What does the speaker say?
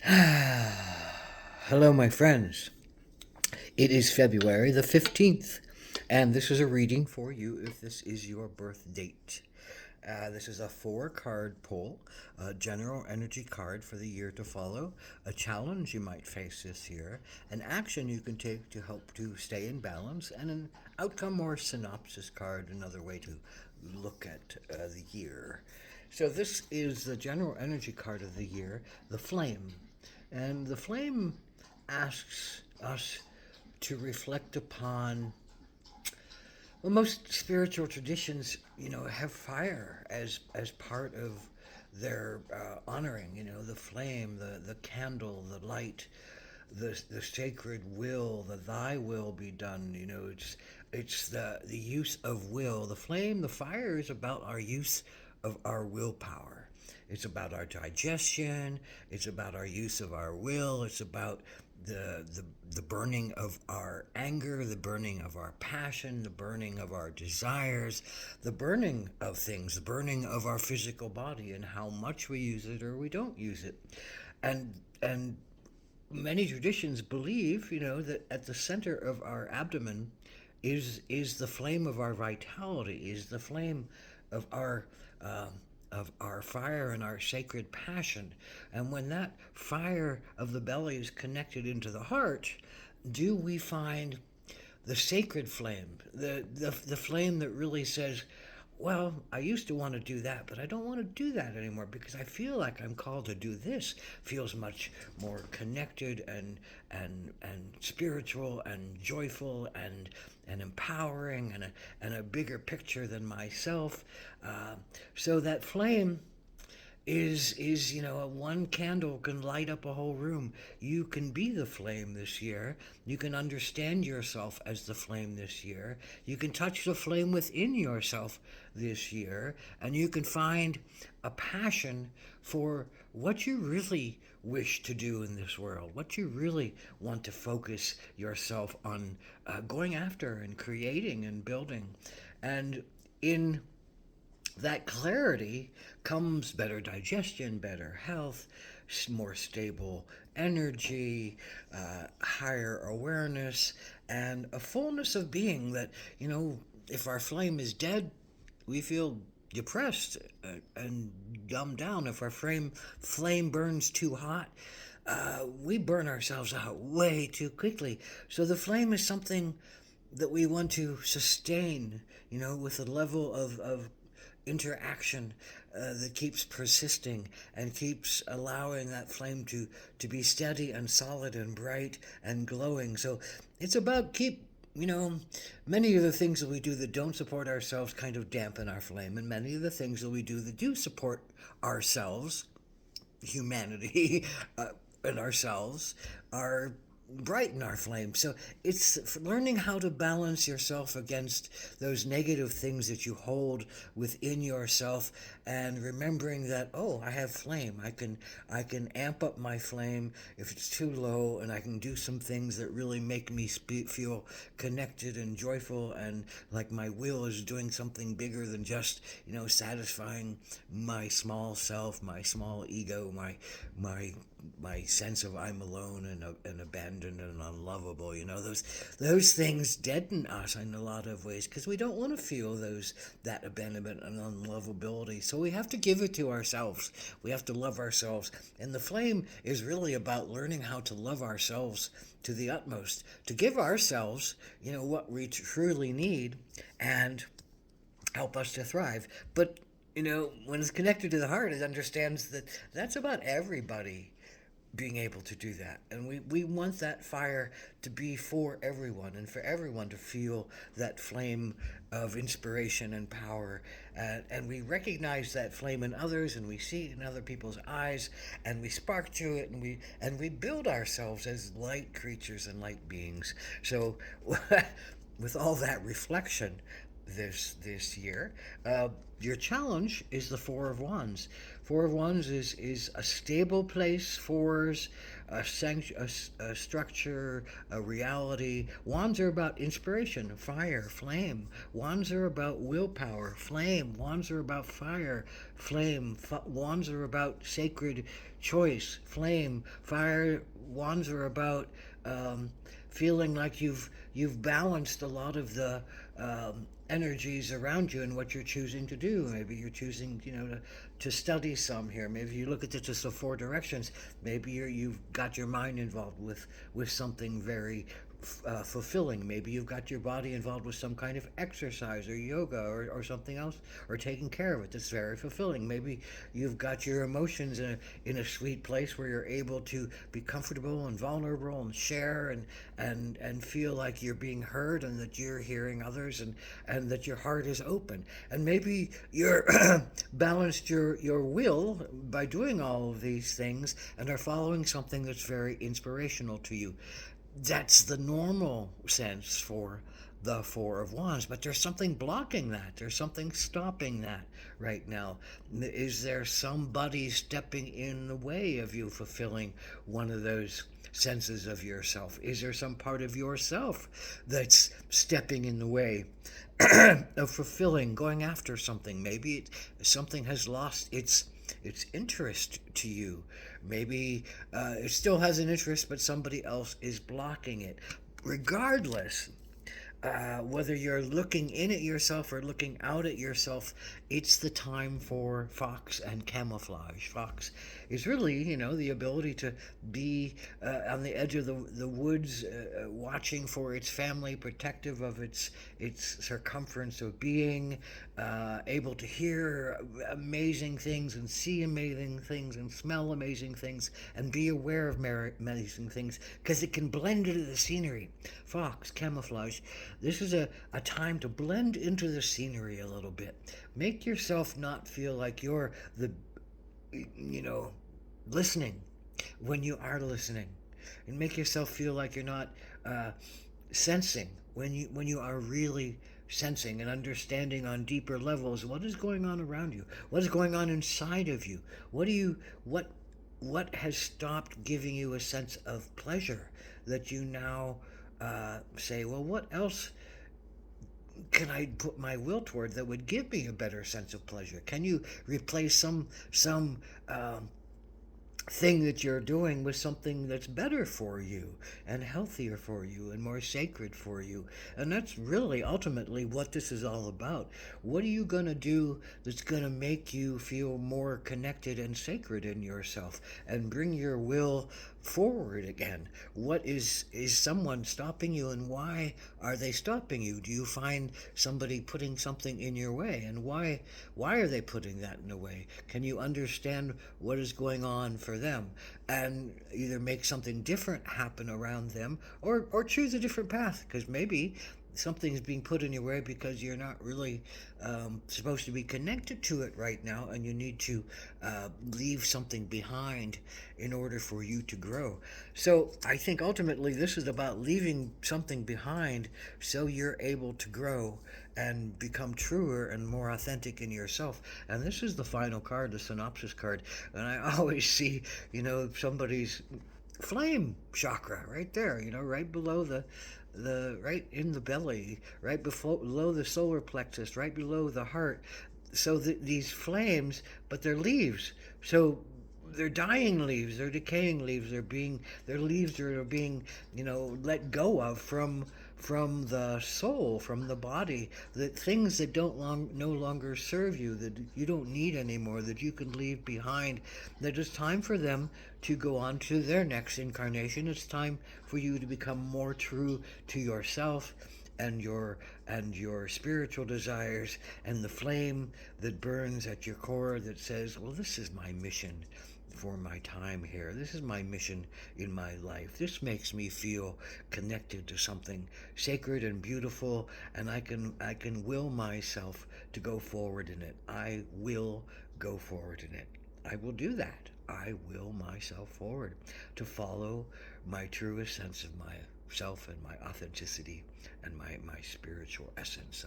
Hello, my friends. It is February the 15th, and this is a reading for you if this is your birth date. This is a four-card pull, a general energy card for the year to follow, a challenge you might face this year, an action you can take to help to stay in balance, and an outcome or synopsis card, another way to look at the year. So, this is the general energy card of the year, the flame. And the flame asks us to reflect upon, well, most spiritual traditions, have fire as part of their honoring. The flame, the candle, the light, the sacred will, the Thy will be done. It's the use of will. The flame, the fire, is about our use of our willpower. It's about our digestion. It's about our use of our will. It's about the burning of our anger, the burning of our passion, the burning of our desires, the burning of things, the burning of our physical body, and how much we use it or we don't use it. And many traditions believe, that at the center of our abdomen is the flame of our vitality, is the flame of our uh, of our fire and our sacred passion. And when that fire of the belly is connected into the heart, do we find the sacred flame, the flame that really says, well, I used to want to do that, but I don't want to do that anymore because I feel like I'm called to do this. Feels much more connected and spiritual and joyful and empowering and a bigger picture than myself. So that flame is a one candle can light up a whole room. You can be the flame this year. You can understand yourself as the flame this year. You can touch the flame within yourself this year, and you can find a passion for what you really wish to do in this world, what you really want to focus yourself on going after and creating and building. And in that clarity comes better digestion, better health, more stable energy, higher awareness, and a fullness of being that, if our flame is dead, we feel depressed and dumbed down. If our flame burns too hot, we burn ourselves out way too quickly. So the flame is something that we want to sustain, with a level of interaction that keeps persisting and keeps allowing that flame to be steady and solid and bright and glowing. So it's about many of the things that we do that don't support ourselves kind of dampen our flame, and many of the things that we do that do support ourselves, humanity, and ourselves, are brighten our flame. So it's learning how to balance yourself against those negative things that you hold within yourself, and remembering that, oh, I have flame. I can amp up my flame if it's too low, and I can do some things that really make me feel connected and joyful, and like my will is doing something bigger than just satisfying my small self, my small ego, my sense of I'm alone and abandoned and unlovable. Those things deaden us in a lot of ways because we don't want to feel that abandonment and unlovability. So we have to give it to ourselves. We have to love ourselves, and the flame is really about learning how to love ourselves to the utmost, to give ourselves, what we truly need, and help us to thrive. But when it's connected to the heart, it understands that that's about everybody being able to do that. And we want that fire to be for everyone and for everyone to feel that flame of inspiration and power. And we recognize that flame in others, and we see it in other people's eyes, and we spark to it, and we build ourselves as light creatures and light beings. So with all that reflection, this year. Your challenge is the Four of Wands. Four of Wands is a stable place. Fours, a structure, a reality. Wands are about inspiration, fire, flame. Wands are about willpower, flame. Wands are about fire, flame. Wands are about sacred choice, flame. Fire. Wands are about feeling like you've balanced a lot of the energies around you and what you're choosing to do. Maybe you're choosing, to study some here. Maybe you look at it just the four directions. Maybe you've got your mind involved with something very fulfilling. Maybe you've got your body involved with some kind of exercise or yoga or something else, or taking care of it that's very fulfilling. Maybe you've got your emotions in a sweet place where you're able to be comfortable and vulnerable and share and feel like you're being heard and that you're hearing others and that your heart is open. And maybe you're balanced your will by doing all of these things and are following something that's very inspirational to you. That's the normal sense for the Four of Wands, but there's something blocking that. There's something stopping that right now. Is there somebody stepping in the way of you fulfilling one of those senses of yourself? Is there some part of yourself that's stepping in the way of fulfilling, going after something? Maybe something has lost its interest to you. Maybe it still has an interest, but somebody else is blocking it. Regardless, whether you're looking in at yourself or looking out at yourself, it's the time for fox and camouflage. Fox is really, the ability to be on the edge of the woods, watching for its family, protective of its circumference of being, able to hear amazing things and see amazing things and smell amazing things and be aware of amazing things because it can blend into the scenery. Fox, camouflage. This is a time to blend into the scenery a little bit. Make yourself not feel like you're listening when you are listening. And make yourself feel like you're not sensing when you are really sensing and understanding on deeper levels what is going on around you, what is going on inside of you. What has stopped giving you a sense of pleasure that you now say, well, what else can I put my will toward that would give me a better sense of pleasure? Can you replace some thing that you're doing with something that's better for you and healthier for you and more sacred for you? And that's really ultimately what this is all about. What are you going to do that's going to make you feel more connected and sacred in yourself and bring your will forward again? What is someone stopping you, and why are they stopping you? Do you find somebody putting something in your way, and why are they putting that in the way? Can you understand what is going on for them and either make something different happen around them, or choose a different path? Because maybe something is being put in your way because you're not really supposed to be connected to it right now, and you need to leave something behind in order for you to grow. So I think ultimately this is about leaving something behind so you're able to grow and become truer and more authentic in yourself. And this is the final card, the synopsis card. And I always see, somebody's flame chakra right there, right below the right in the belly, right below the solar plexus, right below the heart. So these flames, but they're leaves. So they're dying leaves, they're decaying leaves, they're leaves that are being, let go of from the soul, from the body, that things that no longer serve you, that you don't need anymore, that you can leave behind, that it's time for them to go on to their next incarnation. It's time for you to become more true to yourself and your spiritual desires, and the flame that burns at your core that says, well, this is my mission for my time here. This is my mission in my life. This makes me feel connected to something sacred and beautiful, and I can will myself to go forward in it. I will go forward in it. I will do that. I will myself forward to follow my truest sense of myself and my authenticity and my spiritual essence.